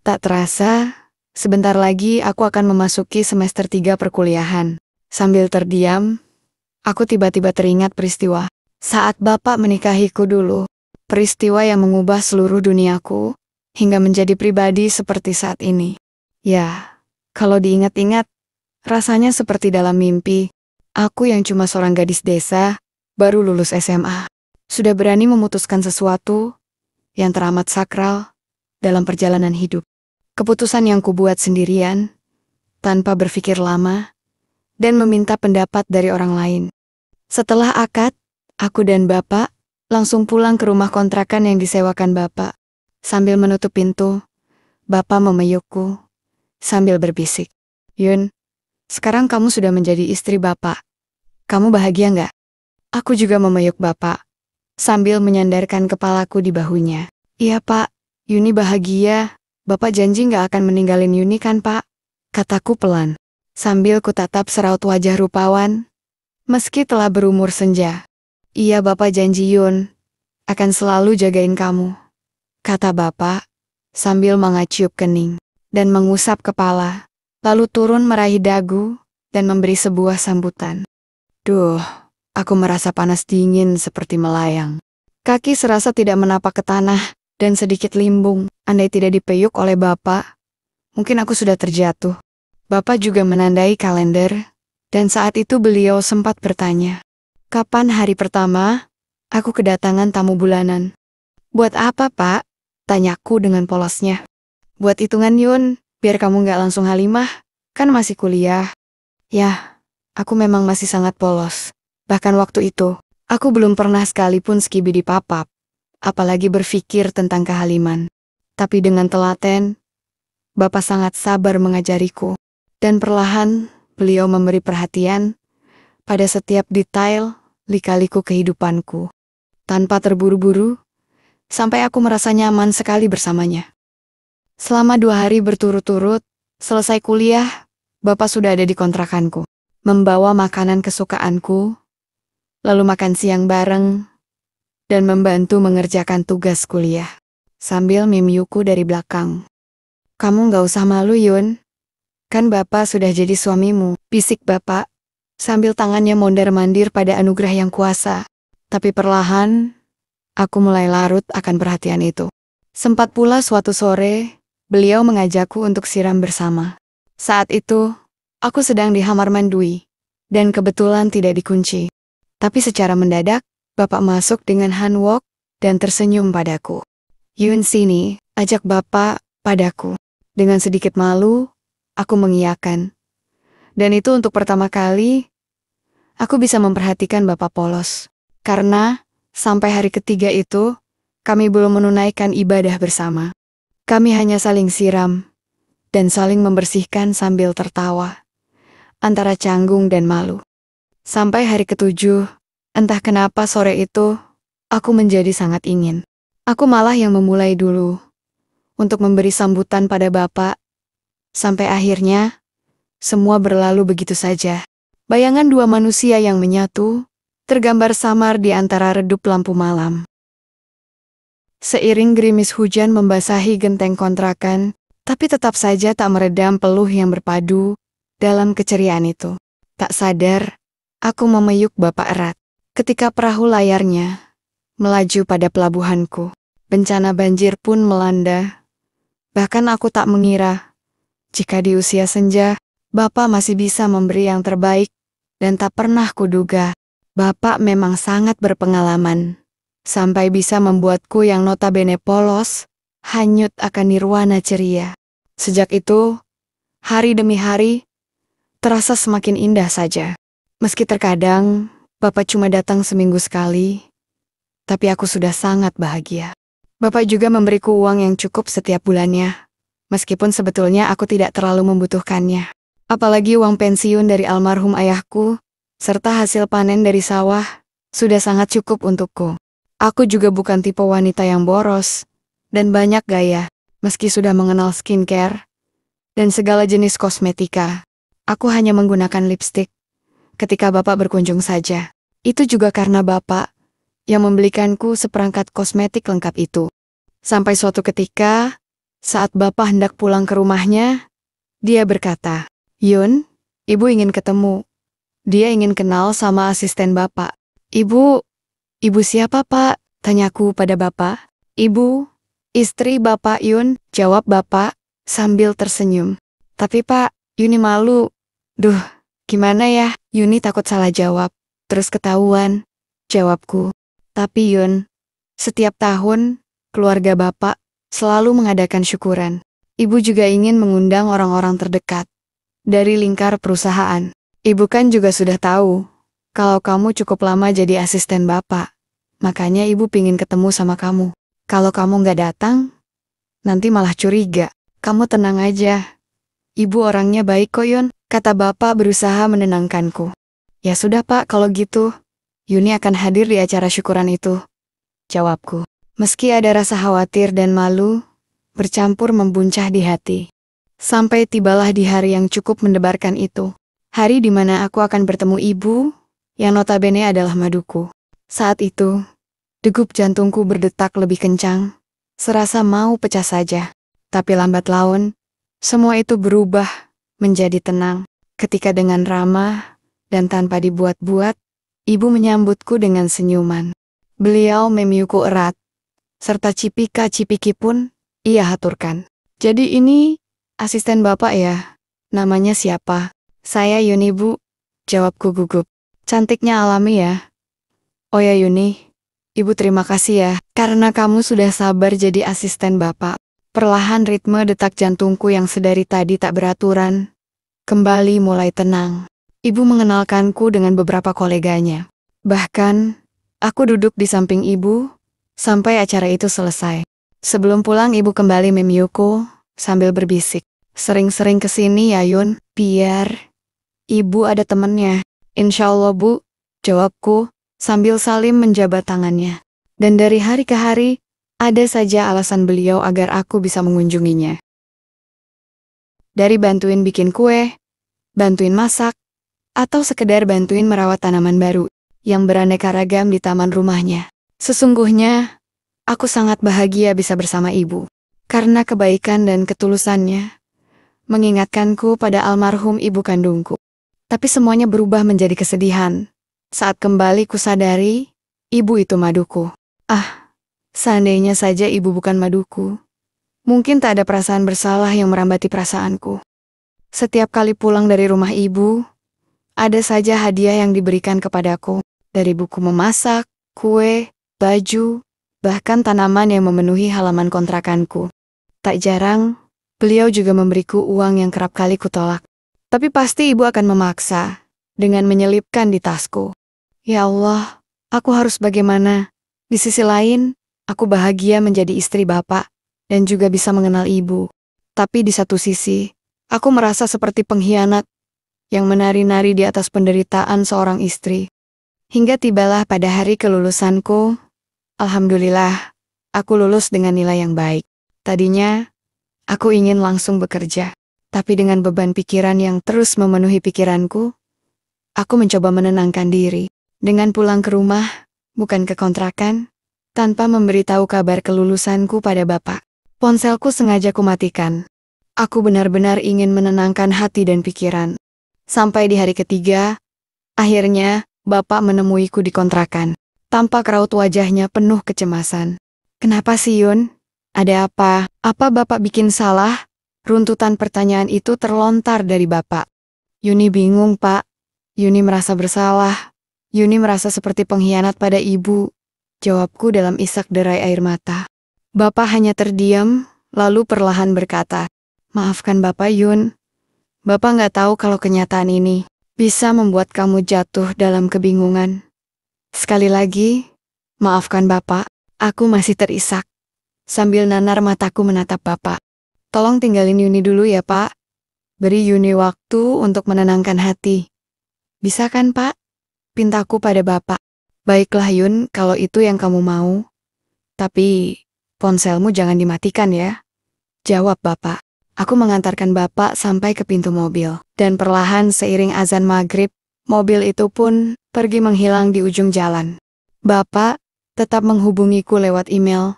Tak terasa, sebentar lagi aku akan memasuki semester 3 perkuliahan. Sambil terdiam, aku tiba-tiba teringat peristiwa saat Bapak menikahiku dulu. Peristiwa yang mengubah seluruh duniaku, hingga menjadi pribadi seperti saat ini. Ya, kalau diingat-ingat, rasanya seperti dalam mimpi. Aku yang cuma seorang gadis desa, baru lulus SMA, sudah berani memutuskan sesuatu yang teramat sakral dalam perjalanan hidup. Keputusan yang kubuat sendirian, tanpa berpikir lama, dan meminta pendapat dari orang lain. Setelah akad, aku dan Bapak langsung pulang ke rumah kontrakan yang disewakan Bapak. Sambil menutup pintu, Bapak memelukku sambil berbisik, "Yun, sekarang kamu sudah menjadi istri Bapak. Kamu bahagia nggak?" Aku juga memeluk Bapak, sambil menyandarkan kepalaku di bahunya. "Iya Pak, Yuni bahagia. Bapak janji nggak akan meninggalin Yuni kan Pak?" Kataku pelan, sambil kutatap seraut wajah rupawan, meski telah berumur senja. "Iya Bapak janji Yun, akan selalu jagain kamu," kata Bapak, sambil mengacup kening, dan mengusap kepala, lalu turun meraih dagu, dan memberi sebuah sambutan. Duh, aku merasa panas dingin seperti melayang. Kaki serasa tidak menapak ke tanah, dan sedikit limbung. Andai tidak dipeyuk oleh Bapak, mungkin aku sudah terjatuh. Bapak juga menandai kalender, dan saat itu beliau sempat bertanya, "Kapan hari pertama?" Aku kedatangan tamu bulanan. "Buat apa, Pak?" tanyaku dengan polosnya. "Buat hitungan Yun, biar kamu nggak langsung halimah, kan masih kuliah." Yah, aku memang masih sangat polos. Bahkan waktu itu, aku belum pernah sekalipun skibi di papap, apalagi berpikir tentang kehaliman. Tapi dengan telaten, Bapak sangat sabar mengajariku, dan perlahan beliau memberi perhatian pada setiap detail lika-liku kehidupanku, tanpa terburu-buru, sampai aku merasa nyaman sekali bersamanya. Selama 2 hari berturut-turut, selesai kuliah, Bapak sudah ada di kontrakanku, membawa makanan kesukaanku, lalu makan siang bareng, dan membantu mengerjakan tugas kuliah. Sambil mimiuku dari belakang, "Kamu nggak usah malu Yun, kan Bapak sudah jadi suamimu," bisik Bapak, sambil tangannya mondar-mandir pada anugerah yang kuasa. Tapi perlahan, aku mulai larut akan perhatian itu. Sempat pula suatu sore, beliau mengajakku untuk siram bersama. Saat itu, aku sedang di kamar mandi, dan kebetulan tidak dikunci. Tapi secara mendadak, Bapak masuk dengan handwalk dan tersenyum padaku. "Yun sini," ajak Bapak padaku. Dengan sedikit malu, aku mengiyakan. Dan itu untuk pertama kali, aku bisa memperhatikan Bapak polos. Karena, sampai hari ketiga itu, kami belum menunaikan ibadah bersama. Kami hanya saling siram, dan saling membersihkan sambil tertawa, antara canggung dan malu. Sampai hari ketujuh, entah kenapa sore itu, aku menjadi sangat ingin. Aku malah yang memulai dulu, untuk memberi sambutan pada Bapak, sampai akhirnya, semua berlalu begitu saja. Bayangan dua manusia yang menyatu, tergambar samar di antara redup lampu malam. Seiring gerimis hujan membasahi genteng kontrakan, tapi tetap saja tak meredam peluh yang berpadu dalam keceriaan itu. Tak sadar, aku memeluk Bapak erat. Ketika perahu layarnya melaju pada pelabuhanku, bencana banjir pun melanda. Bahkan aku tak mengira, jika di usia senja, Bapak masih bisa memberi yang terbaik, dan tak pernah kuduga, Bapak memang sangat berpengalaman, sampai bisa membuatku yang notabene polos, hanyut akan nirwana ceria. Sejak itu, hari demi hari, terasa semakin indah saja. Meski terkadang, Bapak cuma datang seminggu sekali, tapi aku sudah sangat bahagia. Bapak juga memberiku uang yang cukup setiap bulannya, meskipun sebetulnya aku tidak terlalu membutuhkannya. Apalagi uang pensiun dari almarhum ayahku, serta hasil panen dari sawah, sudah sangat cukup untukku. Aku juga bukan tipe wanita yang boros, dan banyak gaya, meski sudah mengenal skincare, dan segala jenis kosmetika. Aku hanya menggunakan lipstik ketika Bapak berkunjung saja. Itu juga karena Bapak yang membelikanku seperangkat kosmetik lengkap itu. Sampai suatu ketika, Saat Bapak hendak pulang ke rumahnya, dia berkata, "Yun, Ibu ingin ketemu." Dia ingin kenal sama asisten Bapak. Ibu siapa Pak?" tanyaku pada Bapak. "Ibu, istri Bapak Yun," jawab Bapak sambil tersenyum. "Tapi Pak, Yuni malu." "Duh, gimana ya?" Yuni takut salah jawab. "Terus ketahuan," jawabku. "Tapi Yun, setiap tahun, keluarga Bapak selalu mengadakan syukuran. Ibu juga ingin mengundang orang-orang terdekat dari lingkar perusahaan. Ibu kan juga sudah tahu kalau kamu cukup lama jadi asisten Bapak. Makanya Ibu pingin ketemu sama kamu. Kalau kamu nggak datang, nanti malah curiga. Kamu tenang aja. Ibu orangnya baik kok Yun," kata Bapak berusaha menenangkanku. "Ya sudah Pak, kalau gitu, Yuni akan hadir di acara syukuran itu," jawabku. Meski ada rasa khawatir dan malu, bercampur membuncah di hati. Sampai tibalah di hari yang cukup mendebarkan itu. Hari di mana aku akan bertemu ibu, yang notabene adalah maduku. Saat itu, degup jantungku berdetak lebih kencang, serasa mau pecah saja. Tapi lambat laun, semua itu berubah menjadi tenang. Ketika dengan ramah dan tanpa dibuat-buat, ibu menyambutku dengan senyuman. Beliau memiuku erat, serta cipika-cipiki pun ia haturkan. "Jadi ini asisten Bapak ya? Namanya siapa?" "Saya Yuni Bu," jawabku gugup. "Cantiknya alami ya." "Oh ya Yuni, Ibu terima kasih ya, karena kamu sudah sabar jadi asisten Bapak." Perlahan ritme detak jantungku yang sedari tadi tak beraturan kembali mulai tenang. Ibu mengenalkanku dengan beberapa koleganya. Bahkan, aku duduk di samping ibu sampai acara itu selesai. Sebelum pulang ibu kembali memiuku sambil berbisik, "Sering-sering kesini ya Yun, biar ibu ada temennya." "Insya Allah Bu," jawabku sambil salim menjabat tangannya. Dan dari hari ke hari, ada saja alasan beliau agar aku bisa mengunjunginya. Dari bantuin bikin kue, bantuin masak, atau sekedar bantuin merawat tanaman baru yang beraneka ragam di taman rumahnya. Sesungguhnya, aku sangat bahagia bisa bersama ibu. Karena kebaikan dan ketulusannya, mengingatkanku pada almarhum ibu kandungku. Tapi semuanya berubah menjadi kesedihan. Saat kembali kusadari, ibu itu maduku. Seandainya saja ibu bukan maduku, mungkin tak ada perasaan bersalah yang merambati perasaanku. Setiap kali pulang dari rumah ibu, ada saja hadiah yang diberikan kepadaku. Dari buku memasak, kue, baju, bahkan tanaman yang memenuhi halaman kontrakanku. Tak jarang, beliau juga memberiku uang yang kerap kali kutolak. Tapi pasti ibu akan memaksa, dengan menyelipkan di tasku. Ya Allah, aku harus bagaimana? Di sisi lain, aku bahagia menjadi istri Bapak, dan juga bisa mengenal ibu. Tapi di satu sisi, aku merasa seperti pengkhianat yang menari-nari di atas penderitaan seorang istri. Hingga tibalah pada hari kelulusanku, alhamdulillah, aku lulus dengan nilai yang baik. Tadinya, aku ingin langsung bekerja. Tapi dengan beban pikiran yang terus memenuhi pikiranku, aku mencoba menenangkan diri. Dengan pulang ke rumah, bukan ke kontrakan, tanpa memberitahu kabar kelulusanku pada Bapak. Ponselku sengaja kumatikan. Aku benar-benar ingin menenangkan hati dan pikiran. Sampai di hari ketiga, akhirnya Bapak menemuiku di kontrakan. Tampak raut wajahnya penuh kecemasan. "Kenapa sih Yun? Ada apa? Apa Bapak bikin salah?" Runtutan pertanyaan itu terlontar dari Bapak. "Yuni bingung Pak. Yuni merasa bersalah. Yuni merasa seperti pengkhianat pada ibu," jawabku dalam isak derai air mata. Bapak hanya terdiam, lalu perlahan berkata, "Maafkan Bapak Yun. Bapak nggak tahu kalau kenyataan ini bisa membuat kamu jatuh dalam kebingungan. Sekali lagi, maafkan Bapak, aku masih terisak." Sambil nanar mataku menatap Bapak. "Tolong tinggalin Yuni dulu ya Pak. Beri Yuni waktu untuk menenangkan hati. Bisa kan Pak?" pintaku pada Bapak. "Baiklah Yun, kalau itu yang kamu mau. Tapi, ponselmu jangan dimatikan ya," jawab Bapak. Aku mengantarkan Bapak sampai ke pintu mobil. Dan perlahan seiring azan maghrib, mobil itu pun pergi menghilang di ujung jalan. Bapak tetap menghubungiku lewat email,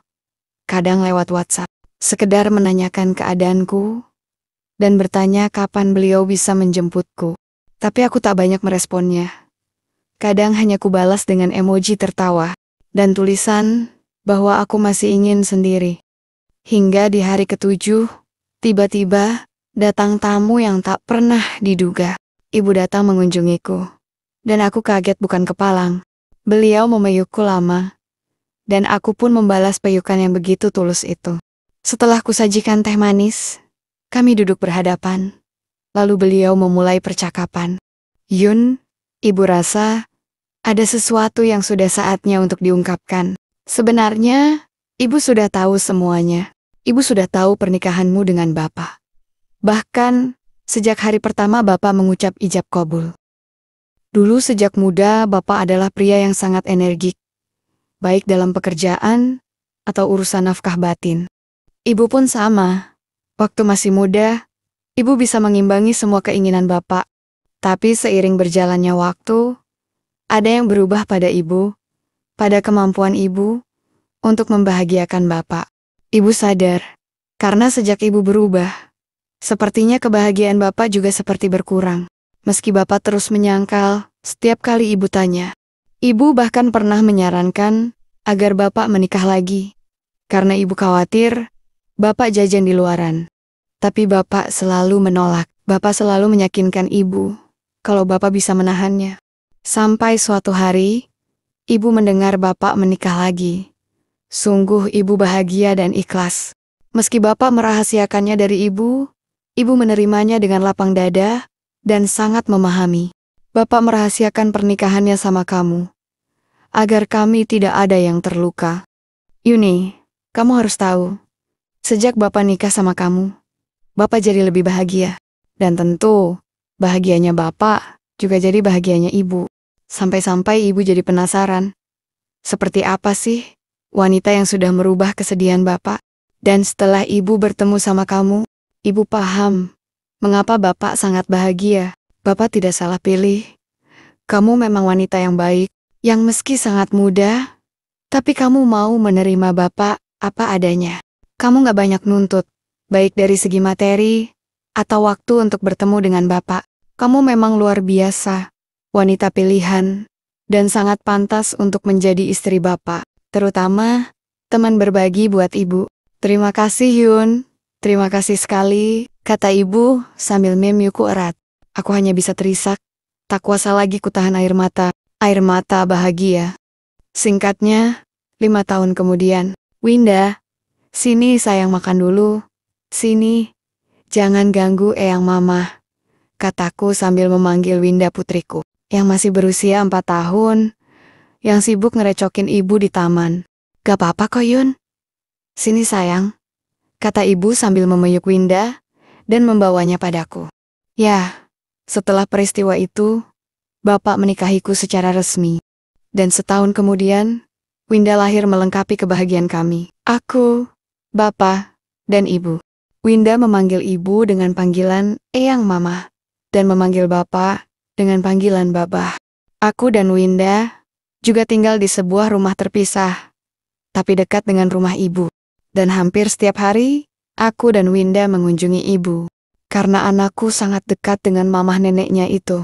kadang lewat WhatsApp. sekedar menanyakan keadaanku, dan bertanya kapan beliau bisa menjemputku. Tapi aku tak banyak meresponnya. Kadang hanya kubalas dengan emoji tertawa, dan tulisan bahwa aku masih ingin sendiri. Hingga di hari ketujuh, tiba-tiba datang tamu yang tak pernah diduga. Ibu datang mengunjungiku, dan aku kaget bukan kepalang. Beliau memelukku lama, dan aku pun membalas peyukan yang begitu tulus itu. Setelah kusajikan teh manis, kami duduk berhadapan. Lalu beliau memulai percakapan. Yun, ibu rasa ada sesuatu yang sudah saatnya untuk diungkapkan. Sebenarnya, ibu sudah tahu semuanya. Ibu sudah tahu pernikahanmu dengan bapak. Bahkan, sejak hari pertama bapak mengucap ijab kabul. Dulu sejak muda bapak adalah pria yang sangat energik, baik dalam pekerjaan atau urusan nafkah batin. Ibu pun sama. Waktu masih muda, ibu bisa mengimbangi semua keinginan bapak. Tapi seiring berjalannya waktu, ada yang berubah pada ibu, pada kemampuan ibu untuk membahagiakan bapak. Ibu sadar, karena sejak ibu berubah, sepertinya kebahagiaan bapak juga seperti berkurang. Meski bapak terus menyangkal, setiap kali ibu tanya. Ibu bahkan pernah menyarankan agar bapak menikah lagi, karena ibu khawatir bapak jajan di luaran. Tapi bapak selalu menolak. Bapak selalu meyakinkan ibu kalau bapak bisa menahannya. Sampai suatu hari, ibu mendengar bapak menikah lagi. Sungguh ibu bahagia dan ikhlas. Meski bapak merahasiakannya dari ibu menerimanya dengan lapang dada dan sangat memahami. Bapak merahasiakan pernikahannya sama kamu, agar kami tidak ada yang terluka. Yuni, kamu harus tahu, sejak bapak nikah sama kamu, bapak jadi lebih bahagia. Dan tentu, bahagianya bapak juga jadi bahagianya ibu. Sampai-sampai ibu jadi penasaran. Seperti apa sih wanita yang sudah merubah kesedihan bapak? Dan setelah ibu bertemu sama kamu, ibu paham mengapa bapak sangat bahagia. Bapak tidak salah pilih. Kamu memang wanita yang baik, yang meski sangat muda, tapi kamu mau menerima bapak apa adanya. Kamu gak banyak nuntut, baik dari segi materi atau waktu untuk bertemu dengan bapak. Kamu memang luar biasa, wanita pilihan, dan sangat pantas untuk menjadi istri bapak. Terutama, teman berbagi buat ibu. Terima kasih Yun, terima kasih sekali, kata ibu sambil memyuku erat. Aku hanya bisa terisak, tak kuasa lagi kutahan air mata bahagia. Singkatnya, 5 tahun kemudian, Winda, sini sayang makan dulu, sini. Jangan ganggu eyang mama, kataku sambil memanggil Winda putriku, yang masih berusia 4 tahun, yang sibuk ngerecokin ibu di taman. Gak apa-apa kok Yun. Sini sayang, kata ibu sambil memeluk Winda dan membawanya padaku. Ya, setelah peristiwa itu, bapak menikahiku secara resmi. Dan setahun kemudian, Winda lahir melengkapi kebahagiaan kami. Aku, bapak, dan ibu. Winda memanggil ibu dengan panggilan eyang mama, dan memanggil bapak dengan panggilan babah. Aku dan Winda juga tinggal di sebuah rumah terpisah, tapi dekat dengan rumah ibu. Dan hampir setiap hari, aku dan Winda mengunjungi ibu, karena anakku sangat dekat dengan mamah neneknya itu.